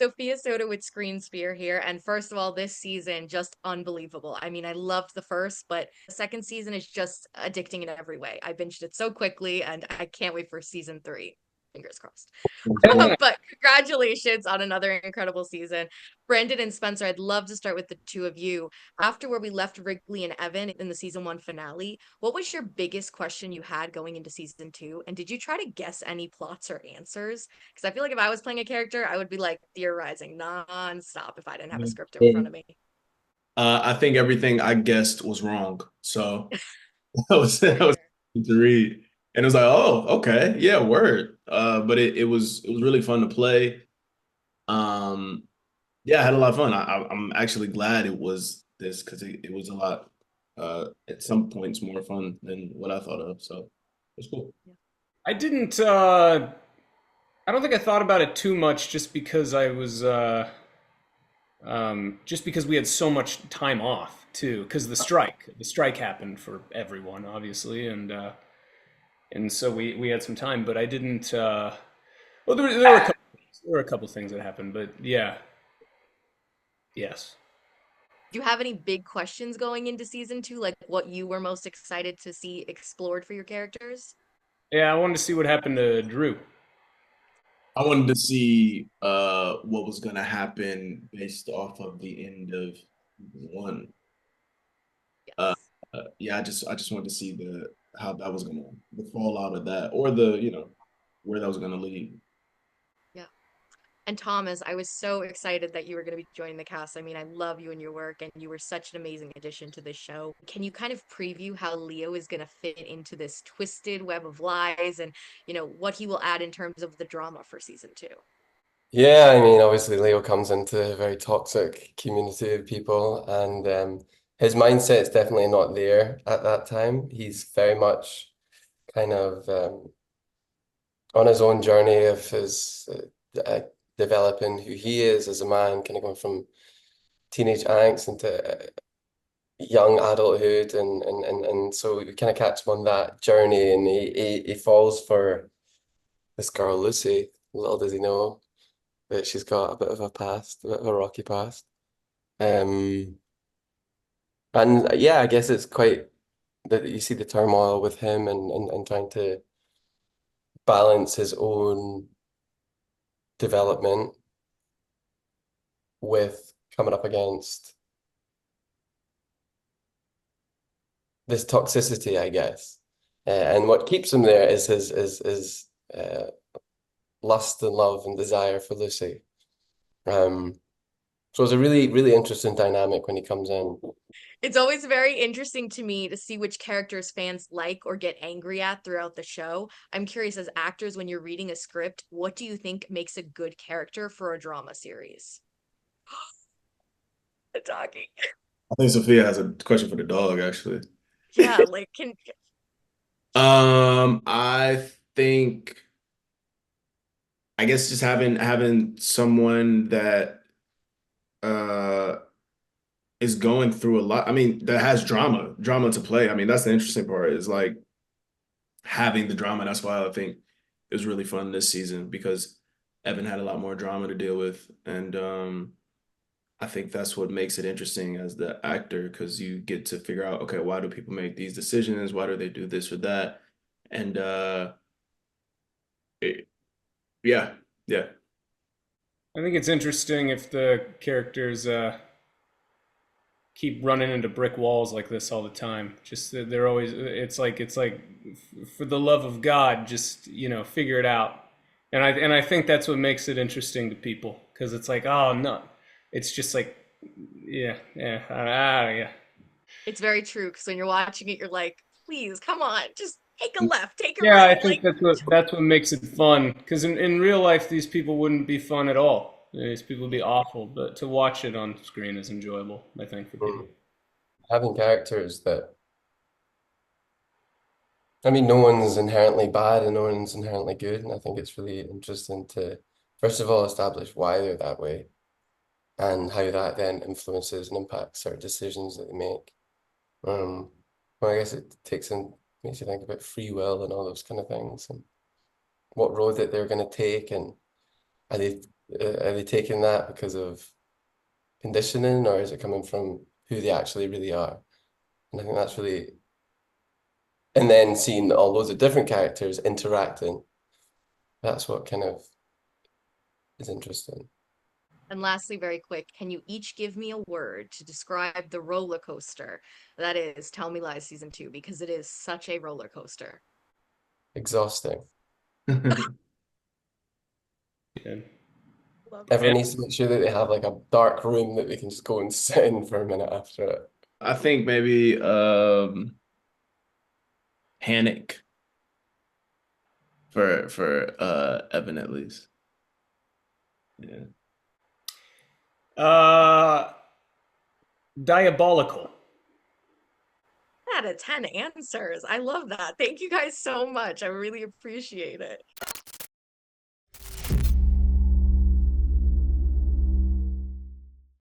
Sophia Soto with Screensphere here. And first of all, this season just unbelievable. I mean, I loved the first, but the second season is just addicting in every way. I binged it so quickly, and I can't wait for season three. Fingers crossed. But congratulations on another incredible season. Brandon and Spencer, I'd love to start with the two of you. After where we left Wrigley and Evan in the season one finale, what was your biggest question you had going into season two? And did you try to guess any plots or answers? Because I feel like if I was playing a character, I would be like theorizing nonstop if I didn't have a script in front of me. I think everything I guessed was wrong. So that was Fair. to read. And it was like, oh, okay, yeah, word. But it was really fun to play. Um, yeah, I had a lot of fun. I'm actually glad it was this because it was a lot at some points more fun than what I thought of. So it's cool. I didn't. I don't think I thought about it too much, just because I was, just because we had so much time off too, because the strike happened for everyone, obviously, and so we had some time, but I didn't. Well, there were a couple things that happened, but yeah, yes. Do you have any big questions going into season two, like what you were most excited to see explored for your characters? Yeah, I wanted to see what happened to Drew. I wanted to see what was gonna happen based off of the end of one. Uh, Yes. yeah, I just wanted to see the how that was gonna the fallout of that or the where that was gonna lead. Yeah. And Thomas, I was so excited that you were going to be joining the cast. I mean, I love you and your work, and you were such an amazing addition to this show. Can you kind of preview how Leo is going to fit into this twisted web of lies and, what he will add in terms of the drama for season two? Yeah, I mean, obviously Leo comes into a very toxic community of people, and his mindset's definitely not there at that time. He's very much kind of on his own journey of his developing who he is as a man, kind of going from teenage angst into young adulthood, and so we kind of catch him on that journey, and he falls for this girl Lucy. Little does he know that she's got a bit of a past, a bit of a rocky past. Um, and yeah, I guess it's quite that you see the turmoil with him and trying to balance his own development with coming up against this toxicity, I guess. And what keeps him there is his lust and love and desire for Lucy. Um, so it's a really, really interesting dynamic when he comes in. It's always very interesting to me to see which characters fans like or get angry at throughout the show. I'm curious, as actors, when you're reading a script, what do you think makes a good character for a drama series? The doggy. I think Sophia has a question for the dog, actually. Yeah, like can I think I guess just having someone that uh is going through a lot. I mean, that has drama to play. I mean, that's the interesting part is like having the drama. That's why I think it was really fun this season because Evan had a lot more drama to deal with, and I think that's what makes it interesting as the actor because you get to figure out, okay, why do people make these decisions? Why do they do this or that? And it, yeah, yeah. I think it's interesting if the characters keep running into brick walls like this all the time. Just that they're always, it's like for the love of God, just figure it out. And I think that's what makes it interesting to people, because it's like, oh no, it's just like, yeah, yeah, yeah. it's very true because when you're watching it, you're like, please, come on, just take a left, take a Yeah, right. I think that's what makes it fun. Because in real life, these people wouldn't be fun at all. These people would be awful. But to watch it on screen is enjoyable, I think, for people. Mm. Having characters that, I mean, no one's inherently bad and no one's inherently good. And I think it's really interesting to, first of all, establish why they're that way and how that then influences and impacts certain decisions that they make. Um, well, I guess it makes you think about free will and all those kind of things and what road that they're going to take and are they Are they taking that because of conditioning, or is it coming from who they actually really are? And I think that's really, and then seeing all loads of different characters interacting, that's what kind of is interesting. And lastly, very quick, can you each give me a word to describe the roller coaster that is Tell Me Lies season 2? Because it is such a roller coaster. Exhausting. Yeah. Love Everyone And it. needs to make sure that they have like a dark room that they can just go and sit in for a minute after it. I think maybe panic for Evan at least. Yeah. uh, diabolical. 10 out of 10 answers. I love that. Thank you guys so much. I really appreciate it.